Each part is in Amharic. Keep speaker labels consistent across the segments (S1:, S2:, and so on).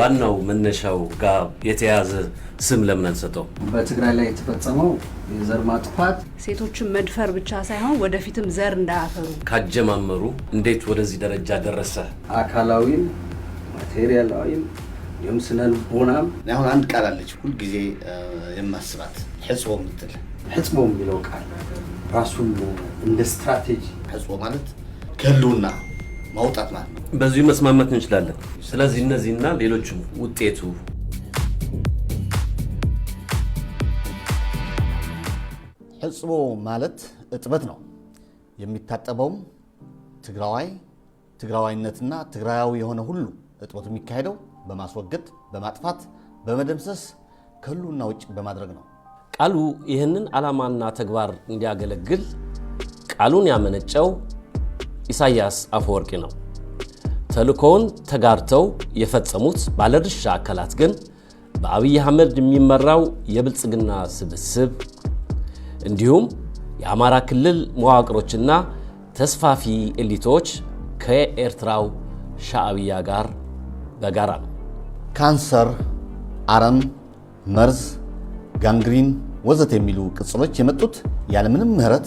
S1: ዋናው መነሻው ጋር የተያዘ ስም ለምን አንሰጠው?
S2: በትግራይ ላይ የተፈጸመው የዘር ማጥፋት
S3: ሴቶችን መድፈር ብቻ ሳይሆን ወደፊትም ዘር እንዳያፈሩ
S1: ካጀማመሩ እንዴት ወደዚህ ደረጃ ደረሰ?
S2: አካላዊም ማቴሪያላዊም የምስነን ቦናም
S4: አሁን አንድ ቃል አለች ሁሉ ጊዜ የማስባት ሕጽቦ ምትል
S2: ሕጽቦ የሚለው ቃል ራሱን እንደ ስትራቴጂ
S4: ሕጽቦ ማለት ከህልውና ማውጣት ማለት ነው።
S1: በዚህ መስማማት እንችላለን። ስለዚህ እነዚህና ሌሎችም ውጤቱ
S4: ሕጽቦ ማለት እጥበት ነው። የሚታጠበውም ትግራዋይነትና ትግራያዊ የሆነ ሁሉ እጥበቱ የሚካሄደው በማስወገድ በማጥፋት በመደምሰስ ከህልውና ውጭ በማድረግ ነው።
S1: ቃሉ ይህንን ዓላማና ተግባር እንዲያገለግል ቃሉን ያመነጨው ኢሳያስ አፈወርቂ ነው። ተልእኮውን ተጋርተው የፈጸሙት ባለድርሻ አካላት ግን በአብይ አህመድ የሚመራው የብልጽግና ስብስብ እንዲሁም የአማራ ክልል መዋቅሮችና ተስፋፊ ኤሊቶች ከኤርትራው ሻዕቢያ ጋር በጋራ ነው።
S4: ካንሰር፣ አረም፣ መርዝ፣ ጋንግሪን ወዘተ የሚሉ ቅጽሎች የመጡት ያለምንም ምህረት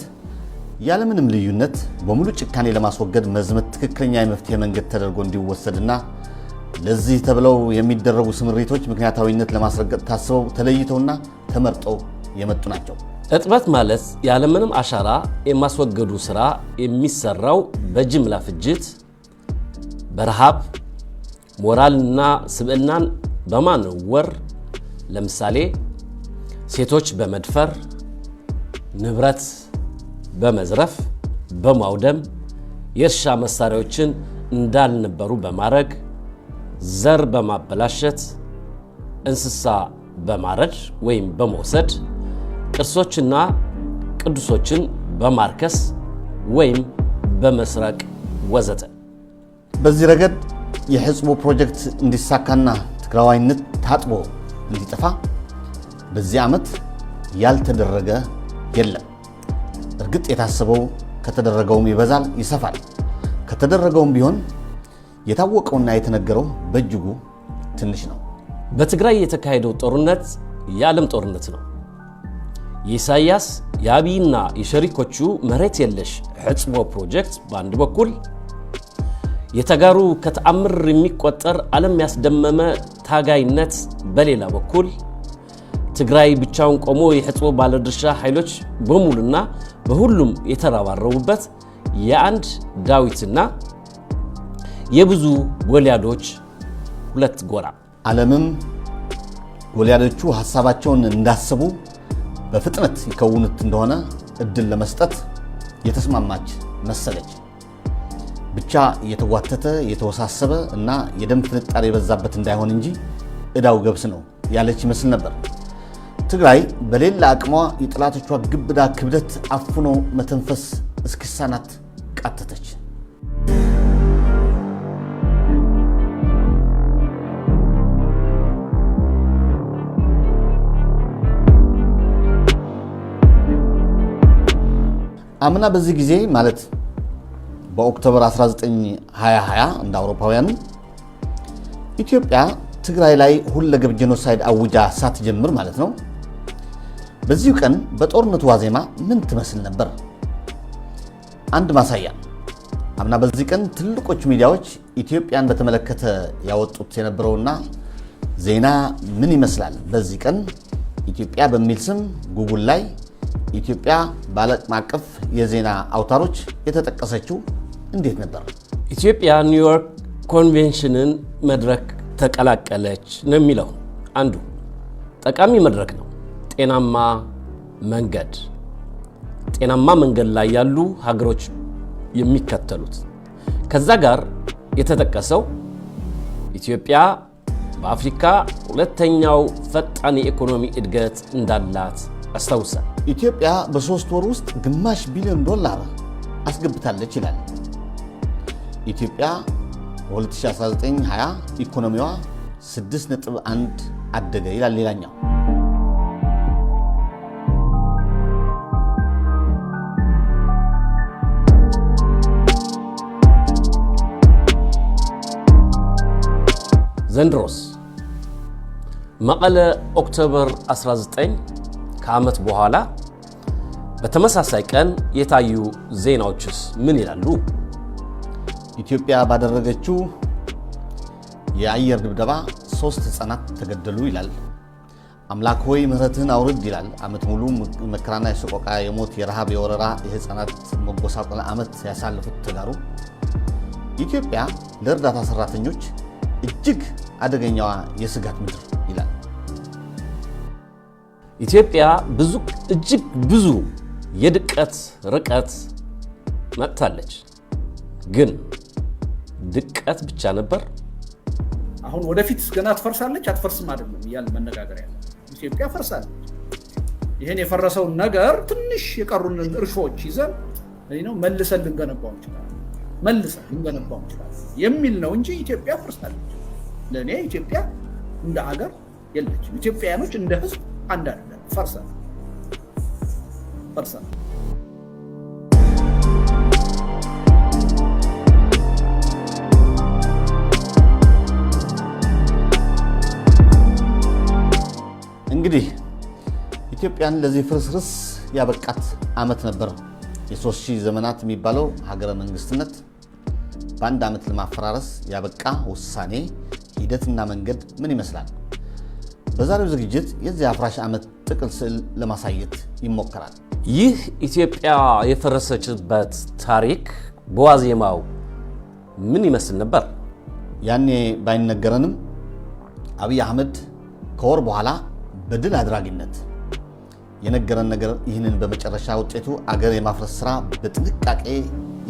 S4: ያለምንም ልዩነት በሙሉ ጭካኔ ለማስወገድ መዝመት ትክክለኛ የመፍትሄ መንገድ ተደርጎ እንዲወሰድና ለዚህ ተብለው የሚደረጉ ስምሪቶች ምክንያታዊነት ለማስረገጥ ታስበው ተለይተውና ተመርጠው የመጡ ናቸው።
S1: እጥበት ማለት ያለምንም አሻራ የማስወገዱ ስራ የሚሰራው በጅምላ ፍጅት፣ በረሃብ፣ ሞራልና ስብዕናን በማነወር ለምሳሌ ሴቶች በመድፈር፣ ንብረት በመዝረፍ፣ በማውደም፣ የእርሻ መሳሪያዎችን እንዳልነበሩ በማድረግ፣ ዘር በማበላሸት፣ እንስሳ በማረድ ወይም በመውሰድ፣ ቅርሶችና ቅዱሶችን በማርከስ ወይም በመስረቅ ወዘተ።
S4: በዚህ ረገድ የሕጽቦ ፕሮጀክት እንዲሳካና ትግራዋይነት ታጥቦ እንዲጠፋ በዚህ ዓመት ያልተደረገ የለም። እርግጥ የታሰበው ከተደረገውም ይበዛል ይሰፋል። ከተደረገውም ቢሆን የታወቀውና የተነገረው በእጅጉ ትንሽ ነው።
S1: በትግራይ የተካሄደው ጦርነት የዓለም ጦርነት ነው። የኢሳያስ የአብይና የሸሪኮቹ መሬት የለሽ ሕጽቦ ፕሮጀክት በአንድ በኩል የተጋሩ ከተአምር የሚቆጠር ዓለም ያስደመመ ታጋይነት በሌላ በኩል ትግራይ ብቻውን ቆሞ የሕጽቦ ባለድርሻ ኃይሎች በሙሉና በሁሉም የተረባረቡበት የአንድ ዳዊትና የብዙ ጎልያዶች ሁለት ጎራ።
S4: ዓለምም ጎልያዶቹ ሐሳባቸውን እንዳሰቡ በፍጥነት ይከውኑት እንደሆነ እድል ለመስጠት የተስማማች መሰለች። ብቻ የተጓተተ የተወሳሰበ እና የደም ፍንጣሪ የበዛበት እንዳይሆን እንጂ እዳው ገብስ ነው ያለች ይመስል ነበር። ትግራይ በሌላ አቅሟ የጥላቶቿ ግብዳ ክብደት አፍኖ መተንፈስ እስኪሳናት ቃተተች። አምና በዚህ ጊዜ ማለት በኦክቶበር 19 2020 እንደ አውሮፓውያኑ ኢትዮጵያ ትግራይ ላይ ሁለገብ ጄኖሳይድ አውጃ ሳትጀምር ማለት ነው። በዚሁ ቀን በጦርነቱ ዋዜማ ምን ትመስል ነበር? አንድ ማሳያ። አምና በዚህ ቀን ትልቆቹ ሚዲያዎች ኢትዮጵያን በተመለከተ ያወጡት የነበረውና ዜና ምን ይመስላል? በዚህ ቀን ኢትዮጵያ በሚል ስም ጉግል ላይ ኢትዮጵያ በዓለም አቀፍ የዜና አውታሮች የተጠቀሰችው እንዴት ነበር?
S1: ኢትዮጵያ ኒውዮርክ ኮንቬንሽንን መድረክ ተቀላቀለች ነው የሚለው። አንዱ ጠቃሚ መድረክ ነው። ጤናማ መንገድ ላይ ያሉ ሀገሮች የሚከተሉት። ከዛ ጋር የተጠቀሰው ኢትዮጵያ በአፍሪካ ሁለተኛው ፈጣን የኢኮኖሚ እድገት እንዳላት አስታውሳል።
S4: ኢትዮጵያ በ3 ወር ውስጥ ግማሽ ቢሊዮን ዶላር አስገብታለች ይላል። ኢትዮጵያ በ2019-20 ኢኮኖሚዋ 6.1 አደገ ይላል ሌላኛው።
S1: ዘንድሮስ መቀለ ኦክቶበር 19 ከዓመት በኋላ በተመሳሳይ ቀን የታዩ ዜናዎችስ ምን ይላሉ?
S4: ኢትዮጵያ ባደረገችው የአየር ድብደባ 3 ህፃናት ተገደሉ ይላል። አምላክ ሆይ ምህረትህን አውርድ ይላል። ዓመት ሙሉ መከራና የሰቆቃ የሞት የረሃብ የወረራ የህፃናት መጎሳቆል ዓመት ያሳለፉት ተጋሩ ኢትዮጵያ ለእርዳታ ሰራተኞች እጅግ አደገኛዋ የስጋት ምድር ይላል።
S1: ኢትዮጵያ እጅግ ብዙ የድቀት ርቀት መጥታለች። ግን ድቀት ብቻ ነበር?
S5: አሁን ወደፊት ገና ትፈርሳለች አትፈርስም አይደለም ይያል መነጋገር ያለው ኢትዮጵያ ፈርሳለች። ይሄን የፈረሰው ነገር ትንሽ የቀሩን እርሾች ይዘን መልሰን ልንገነባው እንችላለን የሚል ነው እንጂ ኢትዮጵያ ፈርሳለች። ለኔ ኢትዮጵያ እንደ ሀገር የለችም። ኢትዮጵያኖች እንደ ህዝብ አንድ አይደለም። ፈርሳለች።
S4: እንግዲህ ኢትዮጵያን ለዚህ ፍርስርስ ያበቃት ዓመት ነበር። የ3000 ዘመናት የሚባለው ሀገረ መንግስትነት በአንድ ዓመት ለማፈራረስ ያበቃ ውሳኔ ሂደትና መንገድ ምን ይመስላል? በዛሬው ዝግጅት የዚህ አፍራሽ ዓመት ጥቅል ስዕል ለማሳየት ይሞከራል።
S1: ይህ ኢትዮጵያ የፈረሰችበት ታሪክ በዋዜማው ምን ይመስል ነበር?
S4: ያኔ ባይነገረንም አብይ አህመድ ከወር በኋላ በድል አድራጊነት የነገረን ነገር ይህንን በመጨረሻ ውጤቱ አገር የማፍረስ ስራ በጥንቃቄ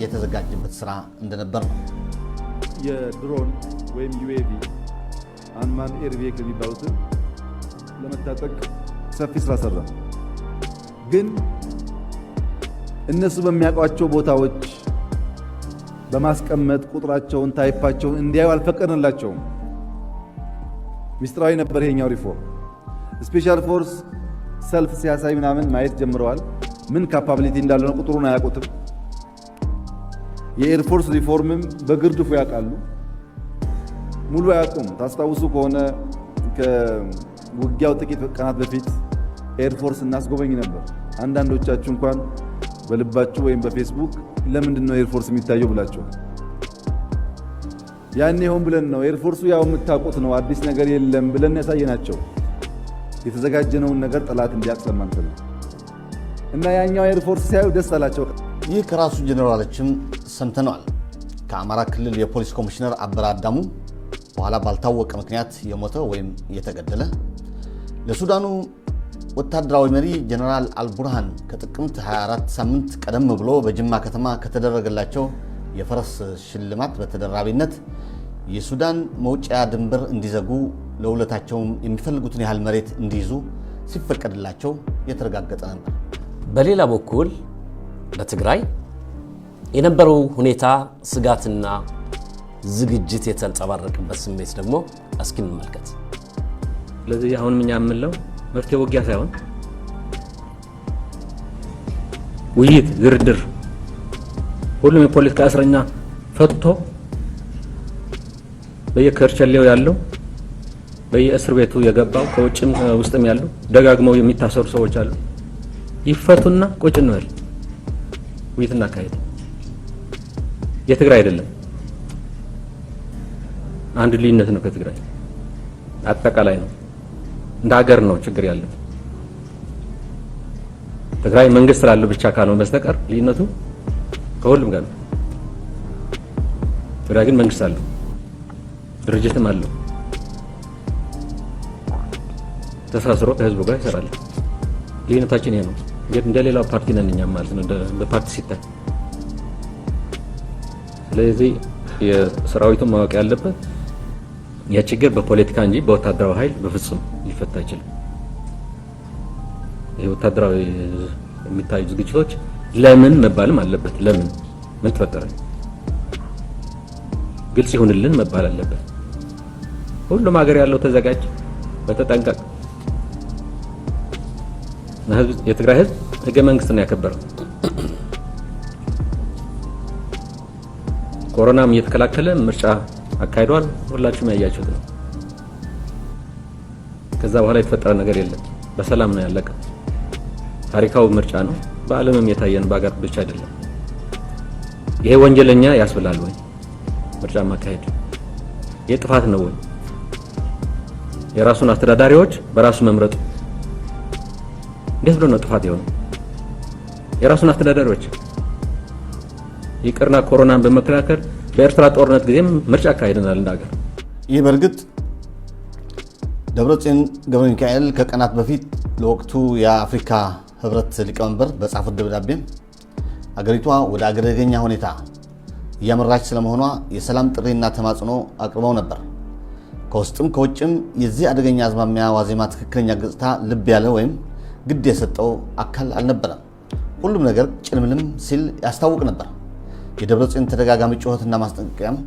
S4: የተዘጋጀበት ስራ እንደነበር ነው።
S6: የድሮን ወይም ዩኤቪ አንማን ኤር ቬሂክል የሚባሉትን ለመታጠቅ ሰፊ ስራ ሰራ። ግን እነሱ በሚያውቋቸው ቦታዎች በማስቀመጥ ቁጥራቸውን ታይፓቸውን እንዲያዩ አልፈቀድንላቸውም። ሚስጥራዊ ነበር ይሄኛው ሪፎርም። ስፔሻል ፎርስ ሰልፍ ሲያሳይ ምናምን ማየት ጀምረዋል። ምን ካፓቢሊቲ እንዳለው ቁጥሩን አያውቁትም። የኤር ፎርስ ሪፎርምም በግርድፉ ያውቃሉ፣ ሙሉ አያውቁም። ታስታውሱ ከሆነ ከውጊያው ጥቂት ቀናት በፊት ኤር ፎርስ እናስጎበኝ ነበር። አንዳንዶቻችሁ እንኳን በልባችሁ ወይም በፌስቡክ ለምንድን ነው ኤር ፎርስ የሚታየው ብላችኋል። ያኔ ሆን ብለን ነው ኤር ፎርሱ ያው የምታውቁት ነው አዲስ ነገር የለም ብለን ያሳየናቸው። የተዘጋጀነውን ነገር ጠላት እንዲያጽማን ፈልግ እና ያኛው ኤር ፎርስ ሲያዩ ደስ አላቸው።
S4: ይህ ከራሱ ጀነራሎችም ሰምተናል። ከአማራ ክልል የፖሊስ ኮሚሽነር RADDAA በኋላ ባልታወቀ ምክንያት የሞተ ወይም የተገደለ፣ ለሱዳኑ ወታደራዊ መሪ ጀነራል አልቡርሃን ከጥቅምት 24 ሳምንት ቀደም ብሎ በጅማ ከተማ ከተደረገላቸው የፈረስ ሽልማት በተደራቢነት የሱዳን መውጫ ድንበር እንዲዘጉ ለውለታቸውም የሚፈልጉትን ያህል መሬት እንዲይዙ ሲፈቀድላቸው የተረጋገጠ ነበር።
S1: በሌላ በኩል በትግራይ የነበረው ሁኔታ ስጋትና ዝግጅት የተንጸባረቀበት ስሜት ደግሞ እስኪ እንመልከት።
S7: ስለዚህ አሁን ምን ያምንለው መፍትሄ ውጊያ ሳይሆን ውይይት፣ ድርድር፣ ሁሉም የፖለቲካ እስረኛ ፈትቶ በየከርቸሌው ያለው በየእስር ቤቱ የገባው ከውጭም ውስጥም ያለው ደጋግመው የሚታሰሩ ሰዎች አሉ። ይፈቱና ቁጭ እንበል ውይይትና ካሄድ የትግራይ አይደለም አንድ ልዩነት ነው። ከትግራይ አጠቃላይ ነው፣ እንደ ሀገር ነው ችግር ያለው። ትግራይ መንግስት ስላለው ብቻ ካልሆነ በስተቀር ልዩነቱ ከሁሉም ጋር ነው። ትግራይ ግን መንግስት አለው፣ ድርጅትም አለው፣ ተሳስሮ ከህዝቡ ጋር ይሰራል። ልዩነታችን ይሄ ነው። እንደ ሌላው ፓርቲ ነን እኛም ማለት ነው በፓርቲ ሲታይ። ስለዚህ የሰራዊቱን ማወቅ ያለበት የችግር በፖለቲካ እንጂ በወታደራዊ ኃይል በፍጹም ሊፈታ አይችልም። የወታደራዊ የሚታዩ ዝግጅቶች ለምን መባልም አለበት። ለምን ምን ተፈጠረ ግልጽ ይሁንልን መባል አለበት። ሁሉም ሀገር ያለው ተዘጋጅ በተጠንቀቅ። የትግራይ ህዝብ ህገ መንግስት ነው ያከበረው። ኮሮናም እየተከላከለ ምርጫ አካሂዷል። ሁላችሁም ያያችሁት ነው። ከዛ በኋላ የተፈጠረ ነገር የለም። በሰላም ነው ያለቀ። ታሪካዊ ምርጫ ነው። በዓለምም የታየን በአገር ብቻ አይደለም። ይሄ ወንጀለኛ ያስብላል ወይ? ምርጫ ማካሄድ የጥፋት ነው ወይ? የራሱን አስተዳዳሪዎች በራሱ መምረጥ እንዴት ብሎ ነው ጥፋት የሆነው? የራሱን አስተዳዳሪዎች ይቅርና ኮሮናን በመከላከል በኤርትራ ጦርነት ጊዜም ምርጫ አካሄደናል እንዳገር።
S4: ይህ በእርግጥ ደብረጽዮን ገብረ ሚካኤል ከቀናት በፊት ለወቅቱ የአፍሪካ ህብረት ሊቀመንበር በጻፉት ደብዳቤ አገሪቷ ወደ አደገኛ ሁኔታ እያመራች ስለመሆኗ የሰላም ጥሪና ተማጽኖ አቅርበው ነበር። ከውስጥም ከውጭም የዚህ አደገኛ አዝማሚያ ዋዜማ ትክክለኛ ገጽታ ልብ ያለ ወይም ግድ የሰጠው አካል አልነበረም። ሁሉም ነገር ጭልምልም ሲል ያስታውቅ ነበር። የደብረጽዮን ተደጋጋሚ ጩኸትና ማስጠንቀቂያም